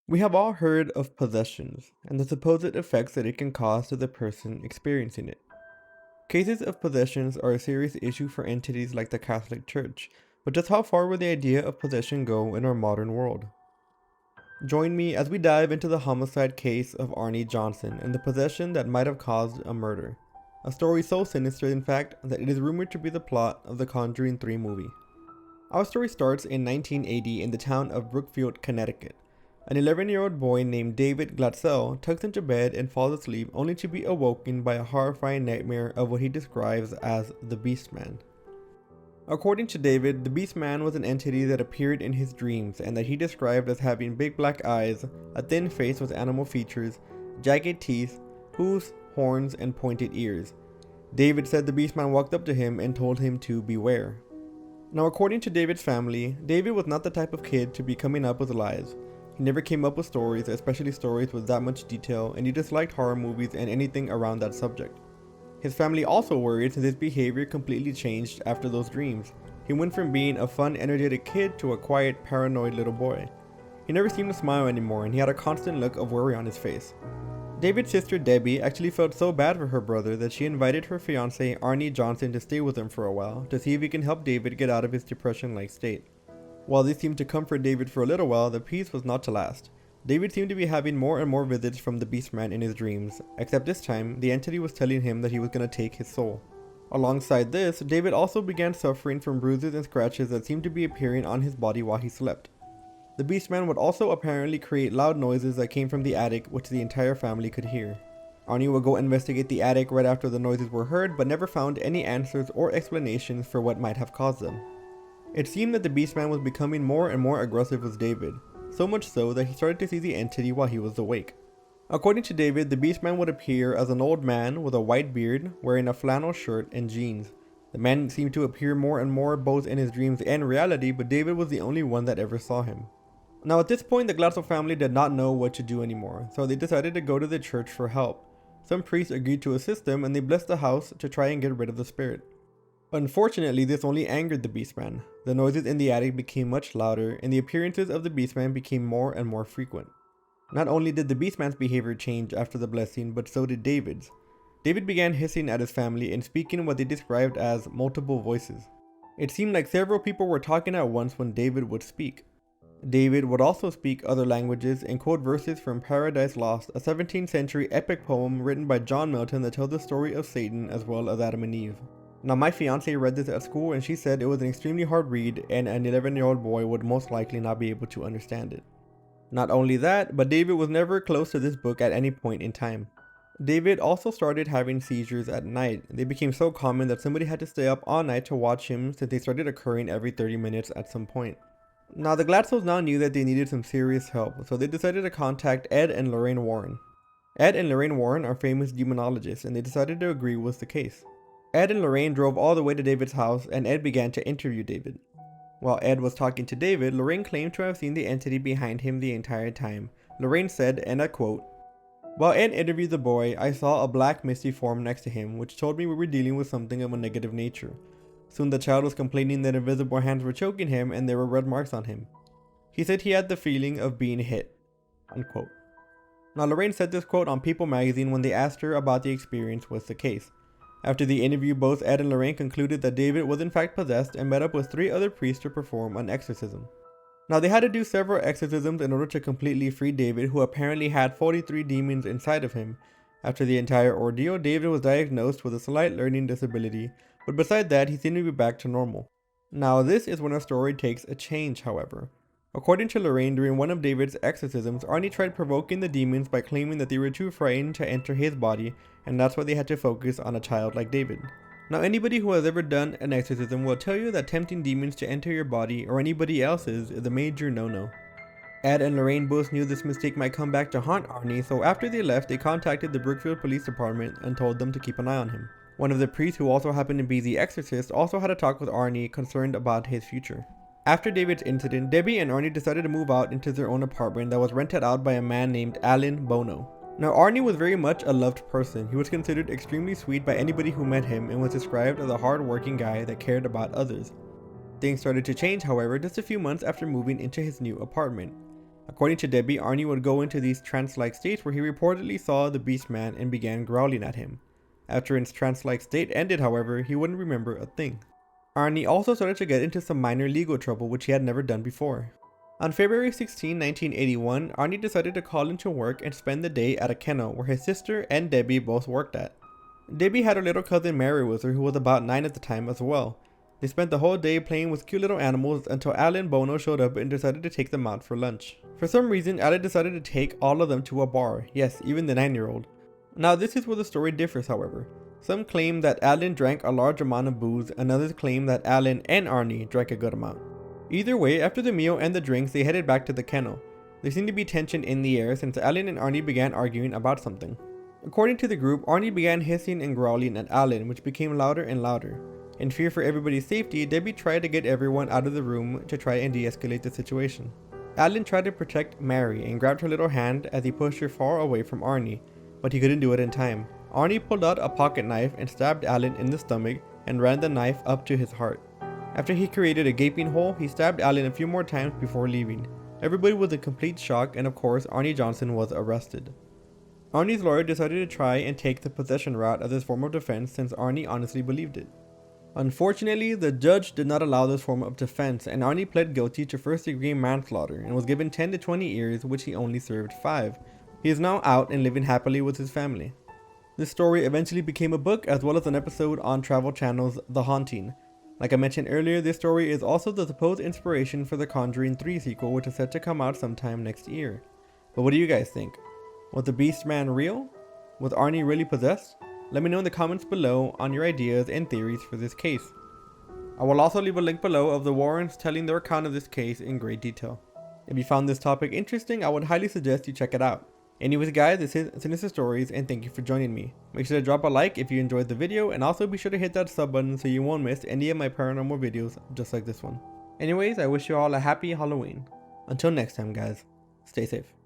We have all heard of possessions and the supposed effects that it can cause to the person experiencing it. Cases of possessions are a serious issue for entities like the Catholic Church, but just how far will the idea of possession go in our modern world? Join me as we dive into the homicide case of Arnie Johnson and the possession that might have caused a murder. A story so sinister, in fact, that it is rumored to be the plot of the Conjuring 3 movie. Our story starts in 1980 in the town of Brookfield, Connecticut. An 11-year-old boy named David Glatzel tucks into bed and falls asleep only to be awoken by a horrifying nightmare of what he describes as the Beastman. According to David, the Beastman was an entity that appeared in his dreams and that he described as having big black eyes, a thin face with animal features, jagged teeth, hooves, horns, and pointed ears. David said the Beastman walked up to him and told him to beware. Now, according to David's family, David was not the type of kid to be coming up with lies. He never came up with stories, especially stories with that much detail, and he disliked horror movies and anything around that subject. His family also worried since his behavior completely changed after those dreams. He went from being a fun, energetic kid to a quiet, paranoid little boy. He never seemed to smile anymore, and he had a constant look of worry on his face. David's sister Debbie actually felt so bad for her brother that she invited her fiance Arnie Johnson to stay with him for a while to see if he can help David get out of his depression-like state. While this seemed to comfort David for a little while, the peace was not to last. David seemed to be having more and more visits from the Beastman in his dreams, except this time, the entity was telling him that he was going to take his soul. Alongside this, David also began suffering from bruises and scratches that seemed to be appearing on his body while he slept. The Beastman would also apparently create loud noises that came from the attic, which the entire family could hear. Arnie would go investigate the attic right after the noises were heard, but never found any answers or explanations for what might have caused them. It seemed that the Beastman was becoming more and more aggressive with David, so much so that he started to see the entity while he was awake. According to David, the Beastman would appear as an old man with a white beard, wearing a flannel shirt and jeans. The man seemed to appear more and more both in his dreams and reality, but David was the only one that ever saw him. Now at this point, the Glatzel family did not know what to do anymore, so they decided to go to the church for help. Some priests agreed to assist them, and they blessed the house to try and get rid of the spirit. Unfortunately, this only angered the Beastman. The noises in the attic became much louder, and the appearances of the Beastman became more and more frequent. Not only did the Beastman's behavior change after the blessing, but so did David's. David began hissing at his family and speaking what they described as multiple voices. It seemed like several people were talking at once when David would speak. David would also speak other languages and quote verses from Paradise Lost, a 17th century epic poem written by John Milton that tells the story of Satan as well as Adam and Eve. Now, my fiance read this at school and she said it was an extremely hard read and an 11-year-old boy would most likely not be able to understand it. Not only that, but David was never close to this book at any point in time. David also started having seizures at night. They became so common that somebody had to stay up all night to watch him since they started occurring every 30 minutes at some point. Now, the Glatzels now knew that they needed some serious help, so they decided to contact Ed and Lorraine Warren. Ed and Lorraine Warren are famous demonologists, and they decided to agree with the case. Ed and Lorraine drove all the way to David's house, and Ed began to interview David. While Ed was talking to David, Lorraine claimed to have seen the entity behind him the entire time. Lorraine said, and I quote, "While Ed interviewed the boy, I saw a black misty form next to him, which told me we were dealing with something of a negative nature. Soon the child was complaining that invisible hands were choking him and there were red marks on him. He said he had the feeling of being hit." Unquote. Now, Lorraine said this quote on People magazine when they asked her about the experience with the case. After the interview, both Ed and Lorraine concluded that David was in fact possessed and met up with 3 other priests to perform an exorcism. Now, they had to do several exorcisms in order to completely free David, who apparently had 43 demons inside of him. After the entire ordeal, David was diagnosed with a slight learning disability, but beside that, he seemed to be back to normal. Now, this is when our story takes a change, however. According to Lorraine, during one of David's exorcisms, Arnie tried provoking the demons by claiming that they were too frightened to enter his body, and that's why they had to focus on a child like David. Now, anybody who has ever done an exorcism will tell you that tempting demons to enter your body or anybody else's is a major no-no. Ed and Lorraine both knew this mistake might come back to haunt Arnie, so after they left, they contacted the Brookfield Police Department and told them to keep an eye on him. One of the priests, who also happened to be the exorcist, also had a talk with Arnie, concerned about his future. After David's incident, Debbie and Arnie decided to move out into their own apartment that was rented out by a man named Alan Bono. Now, Arnie was very much a loved person. He was considered extremely sweet by anybody who met him and was described as a hard-working guy that cared about others. Things started to change, however, just a few months after moving into his new apartment. According to Debbie, Arnie would go into these trance-like states where he reportedly saw the Beast Man and began growling at him. After his trance-like state ended, however, he wouldn't remember a thing. Arnie also started to get into some minor legal trouble which he had never done before. On February 16, 1981, Arnie decided to call into work and spend the day at a kennel where his sister and Debbie both worked at. Debbie had her little cousin Mary with her, who was about 9 at the time as well. They spent the whole day playing with cute little animals until Alan Bono showed up and decided to take them out for lunch. For some reason, Alan decided to take all of them to a bar, yes, even the 9-year-old. Now this is where the story differs, however. Some claim that Alan drank a large amount of booze, and others claim that Alan and Arnie drank a good amount. Either way, after the meal and the drinks, they headed back to the kennel. There seemed to be tension in the air since Alan and Arnie began arguing about something. According to the group, Arnie began hissing and growling at Alan, which became louder and louder. In fear for everybody's safety, Debbie tried to get everyone out of the room to try and de-escalate the situation. Alan tried to protect Mary and grabbed her little hand as he pushed her far away from Arnie, but he couldn't do it in time. Arnie pulled out a pocket knife and stabbed Alan in the stomach and ran the knife up to his heart. After he created a gaping hole, he stabbed Alan a few more times before leaving. Everybody was in complete shock, and of course, Arnie Johnson was arrested. Arnie's lawyer decided to try and take the possession route as his form of defense since Arnie honestly believed it. Unfortunately, the judge did not allow this form of defense, and Arnie pled guilty to first-degree manslaughter and was given 10 to 20 years, which he only served 5. He is now out and living happily with his family. This story eventually became a book as well as an episode on Travel Channel's The Haunting. Like I mentioned earlier, this story is also the supposed inspiration for the Conjuring 3 sequel, which is set to come out sometime next year. But what do you guys think? Was the Beast Man real? Was Arnie really possessed? Let me know in the comments below on your ideas and theories for this case. I will also leave a link below of the Warrens telling their account of this case in great detail. If you found this topic interesting, I would highly suggest you check it out. Anyways guys, this is Sinister Stories, and thank you for joining me. Make sure to drop a like if you enjoyed the video, and also be sure to hit that sub button so you won't miss any of my paranormal videos just like this one. Anyways, I wish you all a happy Halloween. Until next time guys, stay safe.